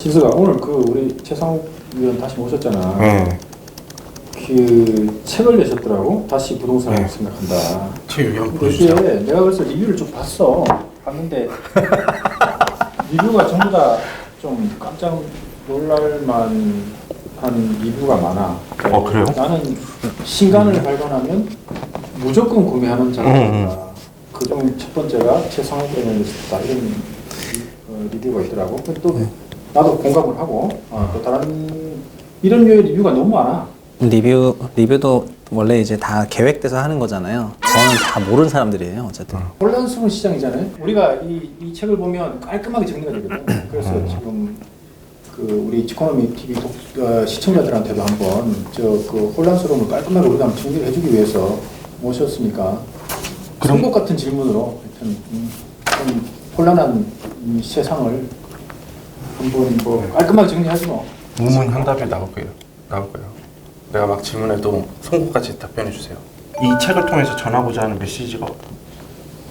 지수가 오늘 우리 최상욱 위원 다시 모셨잖아. 네. 그 책을 내셨더라고. 다시 부동산을 네. 생각한다. 책 여기 한번 근데 보여주세요. 이게 내가 그래서 리뷰를 좀 봤는데 리뷰가 전부 다 좀 깜짝 놀랄만 한 리뷰가 많아. 그래요? 나는 신간을 발견하면 무조건 구매하는 자가 그중 첫 번째가 최상욱 애널리스트다 이런 리뷰가 있더라고. 근데 또 나도 공감을 하고 또 다른 이런 류의 리뷰가 너무 많아. 리뷰도 원래 이제 다 계획돼서 하는 거잖아요. 저는 다 모르는 사람들이에요, 어쨌든. 혼란스러운 시장이잖아요. 우리가 이 책을 보면 깔끔하게 정리가 되거든. 그래서 지금 우리 이코노미 TV 시청자들한테도 한번 그 혼란스러움을 깔끔하게 우리가 한번 정리를 해주기 위해서 모셨으니까 선곡 같은 질문으로 하여튼 좀 혼란한 이 세상을 한번 뭐 깔끔하게 정리하지 뭐. 무문한답이 나올 거예요. 내가 막 질문해도 송곳같이 답변해 주세요. 이 책을 통해서 전하고자 하는 메시지가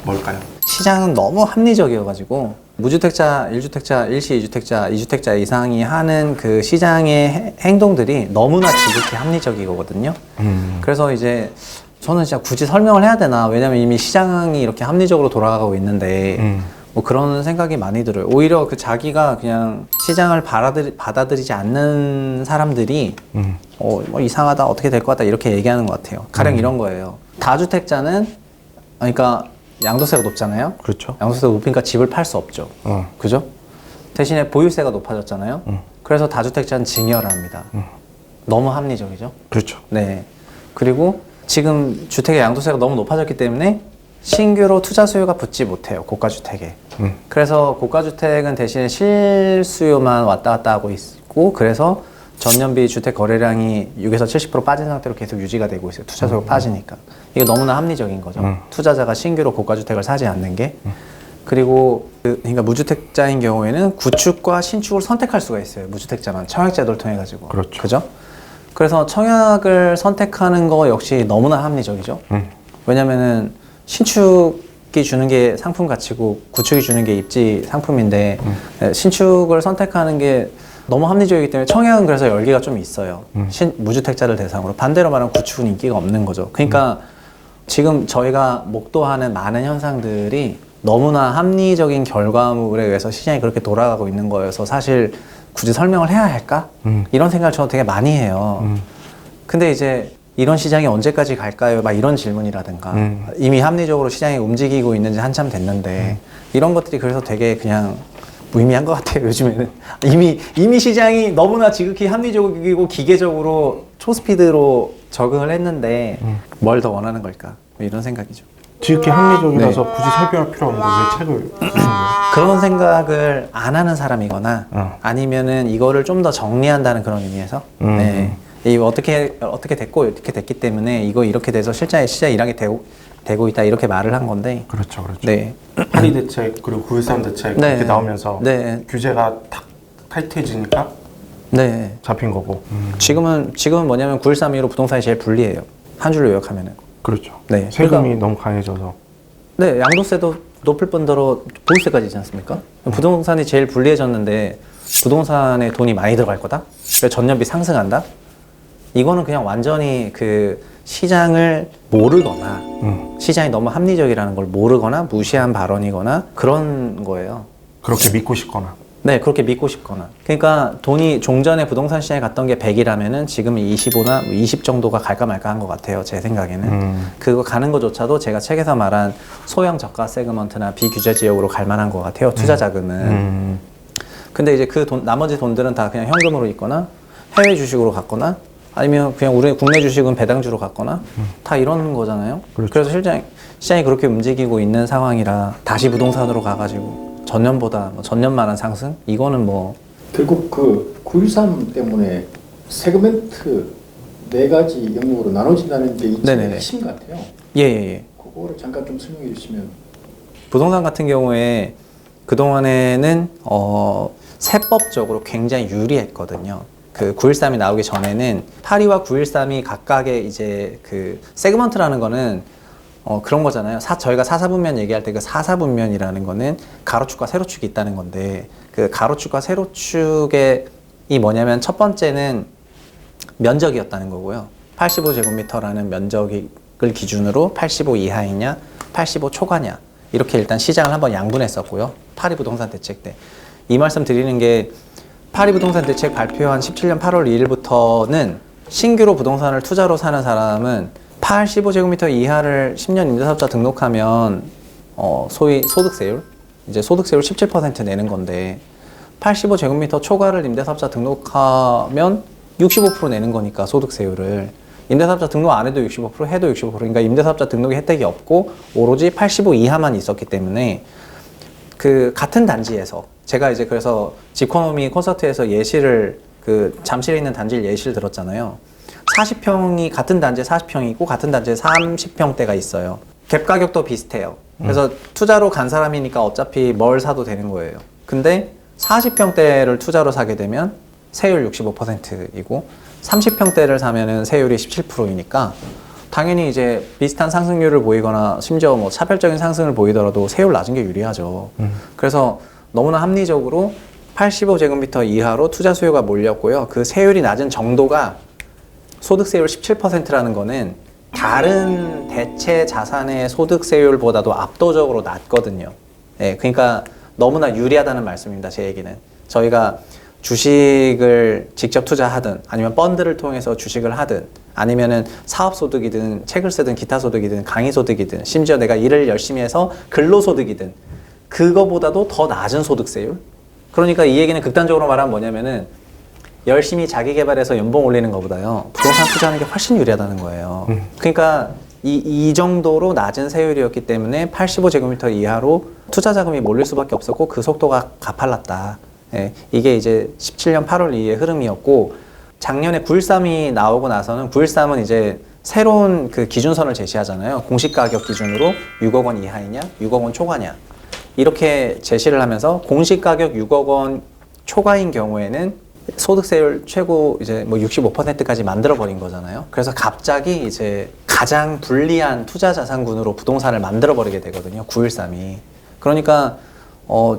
뭘까요? 시장은 너무 합리적이어가지고 무주택자, 1주택자, 일시 2주택자, 2주택자 이상이 하는 그 시장의 행동들이 너무나 지극히 합리적이거든요. 그래서 이제 저는 진짜 굳이 설명을 해야 되나, 왜냐면 이미 시장이 이렇게 합리적으로 돌아가고 있는데 뭐 그런 생각이 많이 들어요. 오히려 그 자기가 그냥 시장을 받아들이지 않는 사람들이 뭐 이상하다, 어떻게 될 것 같다 이렇게 얘기하는 것 같아요. 가령 이런 거예요. 다주택자는 그러니까 양도세가 높잖아요. 그렇죠. 양도세가 높으니까 집을 팔 수 없죠. 그죠? 대신에 보유세가 높아졌잖아요. 그래서 다주택자는 증여를 합니다. 너무 합리적이죠. 그렇죠. 네. 그리고 지금 주택의 양도세가 너무 높아졌기 때문에 신규로 투자 수요가 붙지 못해요, 고가주택에. 그래서 고가주택은 대신에 실수요만 왔다 갔다 하고 있고, 그래서 전년비 주택 거래량이 6에서 70% 빠진 상태로 계속 유지가 되고 있어요. 투자 수요가 빠지니까. 이게 너무나 합리적인 거죠. 투자자가 신규로 고가주택을 사지 않는 게. 그리고 그러니까 무주택자인 경우에는 구축과 신축을 선택할 수가 있어요. 무주택자만 청약제도를 통해 가지고. 그렇죠. 그죠? 그래서 청약을 선택하는 거 역시 너무나 합리적이죠. 왜냐면은 신축이 주는 게 상품 가치고 구축이 주는 게 입지 상품인데 신축을 선택하는 게 너무 합리적이기 때문에 청약은 그래서 열기가 좀 있어요. 무주택자를 대상으로. 반대로 말하면 구축은 인기가 없는 거죠. 그러니까 지금 저희가 목도하는 많은 현상들이 너무나 합리적인 결과물에 의해서 시장이 그렇게 돌아가고 있는 거여서 사실 굳이 설명을 해야 할까? 이런 생각을 저는 되게 많이 해요. 근데 이제 이런 시장이 언제까지 갈까요? 막 이런 질문이라든가 이미 합리적으로 시장이 움직이고 있는지 한참 됐는데 이런 것들이 그래서 되게 그냥 무의미한 것 같아요, 요즘에는. 이미 시장이 너무나 지극히 합리적이고 기계적으로 초스피드로 적응을 했는데 뭘 더 원하는 걸까? 뭐 이런 생각이죠. 지극히 합리적이라서 굳이 설명할 필요 없는데 왜 책을 쓰신 거예요? 그런 생각을 안 하는 사람이거나 아니면은 이거를 좀 더 정리한다는 그런 의미에서 네. 이 어떻게 됐고 이렇게 됐기 때문에 이거 이렇게 돼서 실제 시장이 이렇게 되고 있다 이렇게 말을 한 건데. 그렇죠. 네. 파리 대책 그리고 9.13 대책 네. 이렇게 나오면서 네. 규제가 탁 타이트해지니까 네. 잡힌 거고. 지금은 뭐냐면 9.13이로 부동산이 제일 불리해요. 한 줄로 요약하면은. 그렇죠. 네. 세금이 너무 강해져서. 네, 양도세도 높을 뿐더러 보유세까지 있지 않습니까? 부동산이 제일 불리해졌는데 부동산에 돈이 많이 들어갈 거다? 그래서 전년비 상승한다? 이거는 그냥 완전히 그 시장을 모르거나 시장이 너무 합리적이라는 걸 모르거나 무시한 발언이거나 그런 거예요. 그렇게 믿고 싶거나. 네, 그렇게 믿고 싶거나. 그러니까 돈이 종전에 부동산 시장에 갔던 게 100이라면은 지금은 25나 20 정도가 갈까 말까 한 것 같아요, 제 생각에는. 그거 가는 것조차도 제가 책에서 말한 소형 저가 세그먼트나 비규제 지역으로 갈 만한 것 같아요, 투자 자금은. 근데 이제 그 나머지 돈들은 다 그냥 현금으로 있거나 해외 주식으로 갔거나 아니면 그냥 우리 국내 주식은 배당주로 갔거나 다 이런 거잖아요. 그렇죠. 그래서 시장이 그렇게 움직이고 있는 상황이라 다시 부동산으로 가가지고 전년보다 전년만한 상승? 이거는 뭐 결국 9.13 때문에 세그멘트 4가지 영역으로 나눠진다는 게 이 책의 핵심 같아요. 예. 그거를 잠깐 좀 설명해 주시면. 부동산 같은 경우에 그동안에는 세법적으로 굉장히 유리했거든요. 그 9.13이 나오기 전에는 파리와 9.13이 각각의 이제 그 세그먼트라는 거는 그런 거잖아요. 저희가 사사분면 얘기할 때 그 사사분면이라는 거는 가로축과 세로축이 있다는 건데 그 가로축과 세로축의 이 뭐냐면 첫 번째는 면적이었다는 거고요. 85제곱미터라는 면적을 기준으로 85 이하이냐 85 초과냐 이렇게 일단 시장을 한번 양분했었고요. 파리 부동산 대책 때. 이 말씀 드리는 게 파리 부동산 대책 발표한 17년 8월 2일부터는 신규로 부동산을 투자로 사는 사람은 85제곱미터 이하를 10년 임대사업자 등록하면 소위 소득세율, 이제 소득세율 17% 내는 건데 85제곱미터 초과를 임대사업자 등록하면 65% 내는 거니까 소득세율을 임대사업자 등록 안 해도 65% 해도 65% 그러니까 임대사업자 등록의 혜택이 없고 오로지 85 이하만 있었기 때문에 그 같은 단지에서 제가 이제 그래서 집코노미 콘서트에서 예시를 그 잠실에 있는 단지를 예시를 들었잖아요. 40평이 같은 단지에 40평이 있고 같은 단지에 30평대가 있어요. 갭 가격도 비슷해요. 그래서 투자로 간 사람이니까 어차피 뭘 사도 되는 거예요. 근데 40평대를 투자로 사게 되면 세율 65%이고 30평대를 사면은 세율이 17%이니까 당연히 이제 비슷한 상승률을 보이거나 심지어 뭐 차별적인 상승을 보이더라도 세율 낮은 게 유리하죠. 그래서 너무나 합리적으로 85제곱미터 이하로 투자 수요가 몰렸고요. 그 세율이 낮은 정도가 소득세율 17%라는 거는 다른 대체 자산의 소득세율보다도 압도적으로 낮거든요. 네, 그러니까 너무나 유리하다는 말씀입니다. 제 얘기는. 저희가 주식을 직접 투자하든 아니면 펀드를 통해서 주식을 하든 아니면은 사업소득이든 책을 쓰든 기타 소득이든 강의 소득이든 심지어 내가 일을 열심히 해서 근로소득이든 그거보다도 더 낮은 소득세율. 그러니까 이 얘기는 극단적으로 말하면 뭐냐면은 열심히 자기 개발해서 연봉 올리는 것보다요 부동산 투자하는 게 훨씬 유리하다는 거예요. 그러니까 이 정도로 낮은 세율이었기 때문에 85제곱미터 이하로 투자 자금이 몰릴 수밖에 없었고 그 속도가 가팔랐다. 예, 이게 이제 17년 8월 이후의 흐름이었고 작년에 9.13이 나오고 나서는 9.13은 이제 새로운 그 기준선을 제시하잖아요. 공시 가격 기준으로 6억 원 이하이냐, 6억 원 초과냐 이렇게 제시를 하면서 공시 가격 6억 원 초과인 경우에는 소득세율 최고 이제 뭐 65%까지 만들어 버린 거잖아요. 그래서 갑자기 이제 가장 불리한 투자 자산군으로 부동산을 만들어 버리게 되거든요. 9.13이. 그러니까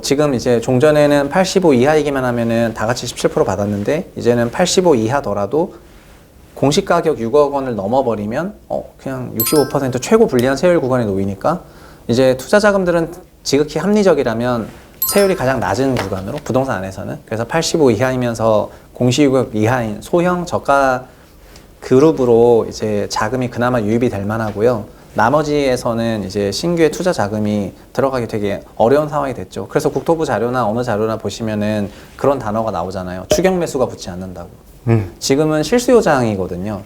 지금 이제 종전에는 85 이하이기만 하면은 다 같이 17% 받았는데 이제는 85 이하더라도 공시 가격 6억 원을 넘어버리면 그냥 65% 최고 불리한 세율 구간에 놓이니까 이제 투자 자금들은 지극히 합리적이라면 세율이 가장 낮은 구간으로 부동산 안에서는 그래서 85 이하이면서 공시유격 이하인 소형 저가 그룹으로 이제 자금이 그나마 유입이 될 만하고요. 나머지에서는 이제 신규의 투자 자금이 들어가기 되게 어려운 상황이 됐죠. 그래서 국토부 자료나 어느 자료나 보시면은 그런 단어가 나오잖아요. 추경 매수가 붙지 않는다고. 지금은 실수요장이거든요.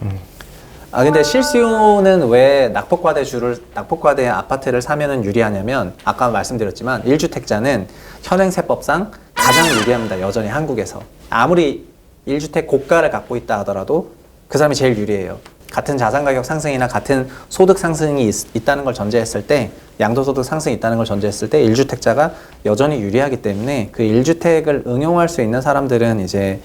근데 실수요는 왜 낙폭과대 아파트를 사면은 유리하냐면 아까 말씀드렸지만 1주택자는 현행세법상 가장 유리합니다. 여전히 한국에서. 아무리 1주택 고가를 갖고 있다 하더라도 그 사람이 제일 유리해요. 같은 자산가격 상승이나 같은 소득 상승이 있다는 걸 전제했을 때 양도소득 상승이 있다는 걸 전제했을 때 1주택자가 여전히 유리하기 때문에 그 1주택을 응용할 수 있는 사람들은 이제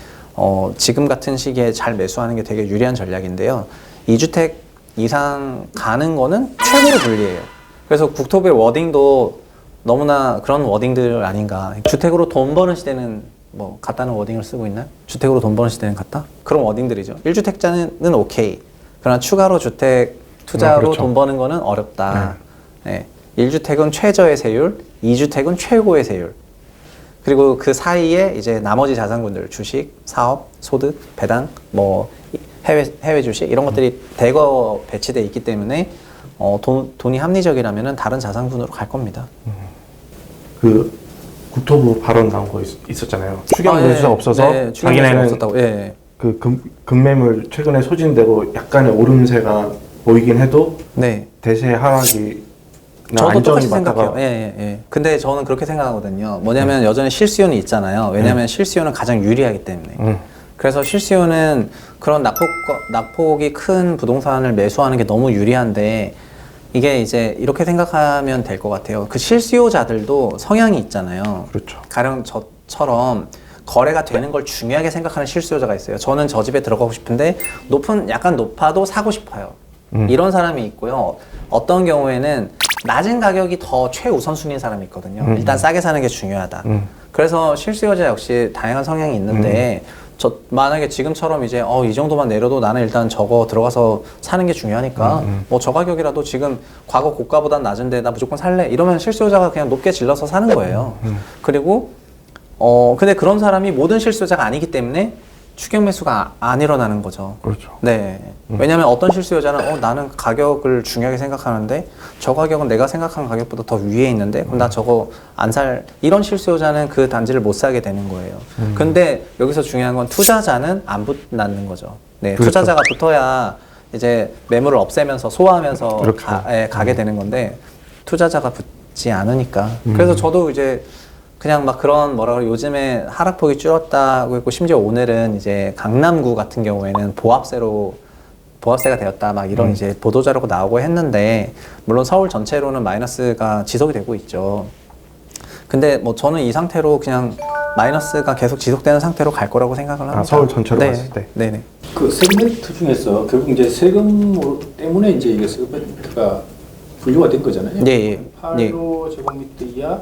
지금 같은 시기에 잘 매수하는 게 되게 유리한 전략인데요. 2주택 이상 가는 거는 최고로 불리해요. 그래서 국토부의 워딩도 너무나 그런 워딩들 아닌가. 주택으로 돈 버는 시대는 뭐 같다는 워딩을 쓰고 있나요? 주택으로 돈 버는 시대는 같다? 그런 워딩들이죠. 1주택자는 오케이. 그러나 추가로 주택 투자로 그렇죠. 돈 버는 거는 어렵다. 네. 1주택은 최저의 세율, 2주택은 최고의 세율. 그리고 그 사이에 이제 나머지 자산군들, 주식, 사업, 소득, 배당, 뭐 해외 주식 이런 것들이 대거 배치돼 있기 때문에 돈이 합리적이라면은 다른 자산군으로 갈 겁니다. 그 국토부 발언 나온 거 있었잖아요. 추경 매수가 없어서 네, 추경 매수가 자기네는 없었다고. 예. 그 금매물 최근에 소진되고 약간의 오름세가 보이긴 해도 네. 대세 하락이 저도 똑같이 생각해요. 예. 근데 저는 그렇게 생각하거든요. 뭐냐면 여전히 실수요는 있잖아요. 왜냐면 실수요는 가장 유리하기 때문에. 그래서 실수요는 그런 낙폭이 큰 부동산을 매수하는 게 너무 유리한데 이게 이제 이렇게 생각하면 될 것 같아요. 그 실수요자들도 성향이 있잖아요. 그렇죠. 가령 저처럼 거래가 되는 걸 중요하게 생각하는 실수요자가 있어요. 저는 저 집에 들어가고 싶은데 약간 높아도 사고 싶어요. 이런 사람이 있고요. 어떤 경우에는 낮은 가격이 더 최우선순위인 사람이 있거든요. 일단 싸게 사는 게 중요하다. 그래서 실수요자 역시 다양한 성향이 있는데 저 만약에 지금처럼 이제 이 정도만 내려도 나는 일단 저거 들어가서 사는 게 중요하니까 뭐 저 가격이라도 지금 과거 고가보단 낮은데 나 무조건 살래 이러면 실수요자가 그냥 높게 질러서 사는 거예요. 그리고 근데 그런 사람이 모든 실수요자가 아니기 때문에 추격 매수가 안 일어나는 거죠. 그렇죠. 네. 왜냐하면 어떤 실수요자는 나는 가격을 중요하게 생각하는데 저 가격은 내가 생각한 가격보다 더 위에 있는데 그럼 나 저거 안 살 이런 실수요자는 그 단지를 못 사게 되는 거예요. 근데 여기서 중요한 건 투자자는 안 붙는 거죠. 네. 그렇죠. 투자자가 붙어야 이제 매물을 없애면서 소화하면서 그렇죠. 가게 되는 건데 투자자가 붙지 않으니까. 그래서 저도 이제 그냥 막 그런 뭐라 그래 요즘에 하락폭이 줄었다고 했고 심지어 오늘은 이제 강남구 같은 경우에는 보합세가 되었다 막 이런 이제 보도 자료가 나오고 했는데 물론 서울 전체로는 마이너스가 지속이 되고 있죠. 근데 뭐 저는 이 상태로 그냥 마이너스가 계속 지속되는 상태로 갈 거라고 생각을 합니다. 서울 전체로 네. 봤을 때. 네네. 그 세그멘트 중에서 결국 이제 세금 때문에 이제 이게 세그멘트가 분류가 된 거잖아요. 예. 8호 제곱미터 이하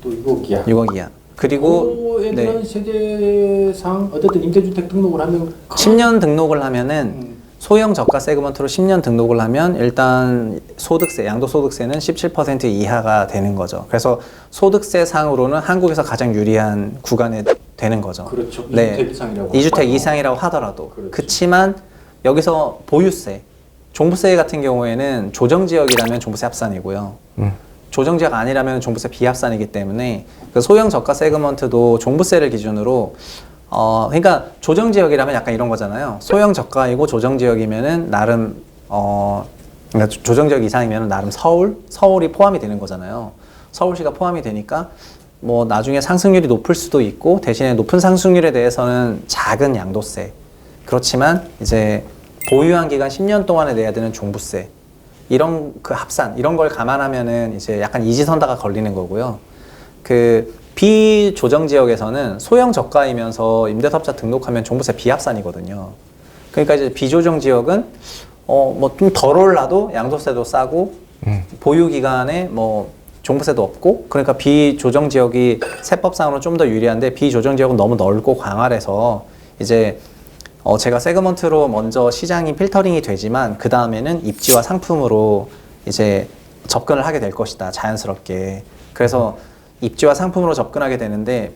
또 6억 이하. 6억 이하. 그리고 그 애들은 세대상 어쨌든 임대주택 등록을 하면 10년 등록을 하면은 소형 저가 세그먼트로 10년 등록을 하면 일단 소득세, 양도소득세는 17% 이하가 되는 거죠. 그래서 소득세 상으로는 한국에서 가장 유리한 구간에 되는 거죠. 그렇죠. 2주택 네. 이상이라고. 2주택 이상이라고 하더라도. 그렇죠. 그치만 여기서 보유세, 종부세 같은 경우에는 조정지역이라면 종부세 합산이고요. 조정지역 아니라면 종부세 비합산이기 때문에 그 소형 저가 세그먼트도 종부세를 기준으로 그러니까 조정지역이라면 약간 이런 거잖아요. 소형 저가이고 조정지역이면은 나름 그러니까 조정지역 이상이면은 나름 서울이 포함이 되는 거잖아요. 서울시가 포함이 되니까 뭐 나중에 상승률이 높을 수도 있고 대신에 높은 상승률에 대해서는 작은 양도세. 그렇지만 이제 보유한 기간 10년 동안에 내야 되는 종부세. 이런 그 합산 이런 걸 감안하면은 이제 약간 이지선다가 걸리는 거고요. 그 비조정 지역에서는 소형 저가이면서 임대사업자 등록하면 종부세 비합산이거든요. 그러니까 이제 비조정 지역은 뭐 좀 덜 올라도 양도세도 싸고 보유 기간에 뭐 종부세도 없고 그러니까 비조정 지역이 세법상으로 좀 더 유리한데 비조정 지역은 너무 넓고 광활해서 이제 제가 세그먼트로 먼저 시장이 필터링이 되지만 그 다음에는 입지와 상품으로 이제 접근을 하게 될 것이다 자연스럽게. 그래서 입지와 상품으로 접근하게 되는데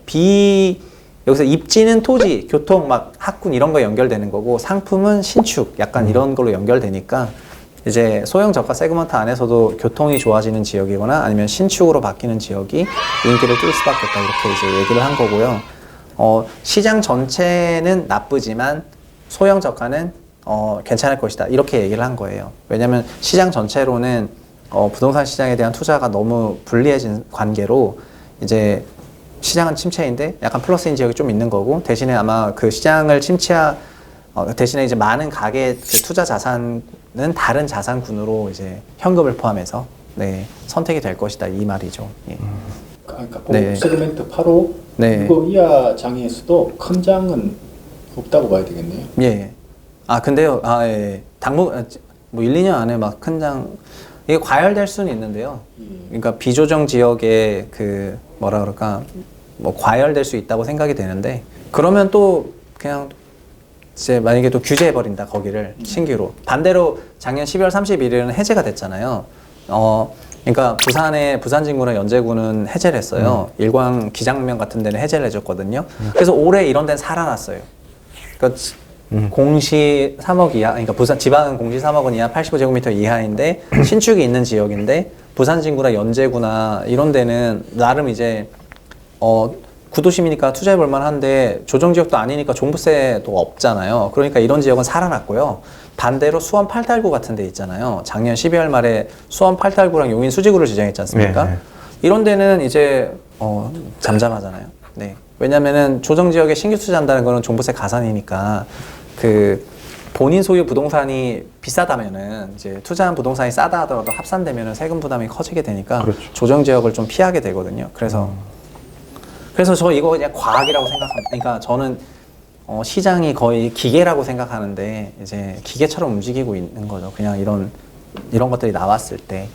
여기서 입지는 토지, 교통, 막 학군 이런 거에 연결되는 거고 상품은 신축 약간 이런 걸로 연결되니까 이제 소형 저가 세그먼트 안에서도 교통이 좋아지는 지역이거나 아니면 신축으로 바뀌는 지역이 인기를 뚫을 수밖에 없다 이렇게 이제 얘기를 한 거고요. 시장 전체는 나쁘지만 소형 저가는 괜찮을 것이다 이렇게 얘기를 한 거예요. 왜냐하면 시장 전체로는 부동산 시장에 대한 투자가 너무 불리해진 관계로 이제 시장은 침체인데 약간 플러스인 지역이 좀 있는 거고 대신에 아마 그 시장을 대신에 이제 많은 가계 그 투자 자산은 다른 자산군으로 이제 현금을 포함해서 네, 선택이 될 것이다 이 말이죠. 예. 그러니까 네. 세그멘트 8호 네. 6억 이하 장에서도 큰 장은 없다고 봐야 되겠네요. 예. 근데요. 예. 뭐 1, 2년 안에 막 큰 장 이게 과열될 수는 있는데요. 그러니까 비조정 지역에 그 뭐라 그럴까 뭐 과열될 수 있다고 생각이 되는데 그러면 또 그냥 이제 만약에 또 규제해 버린다 거기를 신규로 반대로 작년 12월 31일은 해제가 됐잖아요. 그러니까 부산진구나 연제구는 해제를 했어요. 일광 기장면 같은 데는 해제를 해줬거든요. 그래서 올해 이런 데는 살아났어요. 그러니까 공시 3억 이하, 그러니까 지방은 공시 3억 원 이하 85제곱미터 이하인데 신축이 있는 지역인데 부산진구나 연제구나 이런 데는 나름 이제 구도심이니까 투자해 볼 만한데 조정지역도 아니니까 종부세도 없잖아요. 그러니까 이런 지역은 살아났고요. 반대로 수원 팔달구 같은 데 있잖아요. 작년 12월 말에 수원 팔달구랑 용인 수지구를 지정했지 않습니까? 네. 이런 데는 이제 잠잠하잖아요. 네. 왜냐면은 조정지역에 신규 투자한다는 거는 종부세 가산이니까 그 본인 소유 부동산이 비싸다면은 이제 투자한 부동산이 싸다 하더라도 합산되면은 세금 부담이 커지게 되니까 그렇죠. 조정지역을 좀 피하게 되거든요. 그래서 저 이거 그냥 과학이라고 생각합니다. 그러니까 저는 시장이 거의 기계라고 생각하는데 이제 기계처럼 움직이고 있는 거죠. 그냥 이런 것들이 나왔을 때